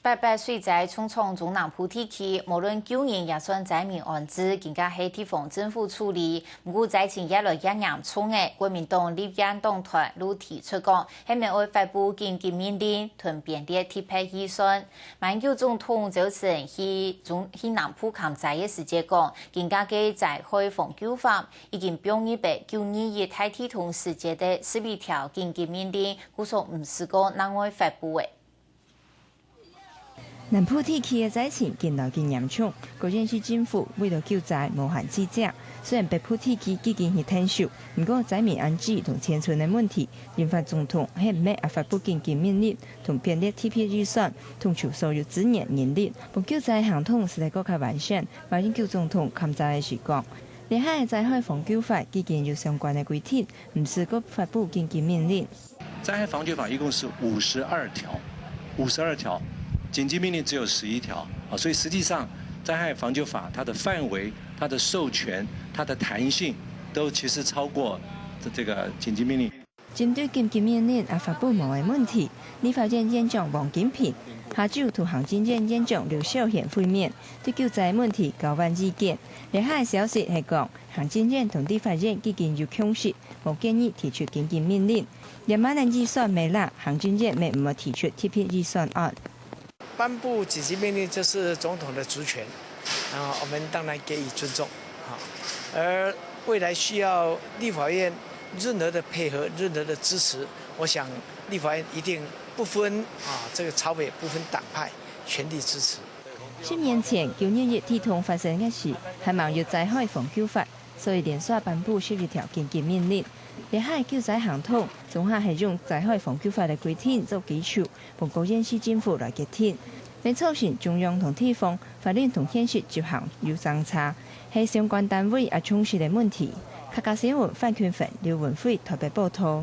白白水灾冲冲中南部地区，无论救人也算灾民安置，更加系地方政府处理。不过灾情越来越严重诶，国民党立院党团都提出讲，下面会发布紧急命令，屯编列特别预算。马英九总统早前去南部抗灾嘅时间讲，更加嘅灾害防救法已经编入白921太体同时节的12条紧急命令，故说唔是个难会发布嘅。 南部地区的灾情更来更严重，高雄市政府为了救灾无限制者，虽然北部地区已经去停售，不过灾民安置同迁村的问题，引发总统还唔免发布紧急命令，同编列特别预算，统筹所有资源人力，不救灾系统实在更加完善。马英九总统抗灾的时讲，厉害的灾害防救法已经有相关的规定，唔是个发布紧急命令。灾害防救法一共是52条。 紧急命令只有11条啊，所以实际上灾害防救法它的范围、它的授权、它的弹性都其实超过这个紧急命令。针对紧急命令发布无的问题，立法院院长王金平、下晝同行政院院长劉秀賢會面，對救災問題交換意見。厲害的消息係講，行政院同立法院已經有共識，無建議提出緊急命令。2萬人預算沒啦，行政院沒有提出特別預算案。 颁布紧急命令就是总统的职权，我们当然给予尊重，而未来需要立法院任何的配合、任何的支持，我想立法院一定不分这个朝野不分党派，全力支持。10年前921體同發生嘅事，係冇有災害防救法，所以連續頒布12條緊急命令。 厲害救災行統，總係用災害防救法嘅規定做基礎，同高雄市政府來決定。並促成中央同地方法律同現實執行有相差，係相關單位充實嘅問題。客家新聞范權份劉文輝特別報道。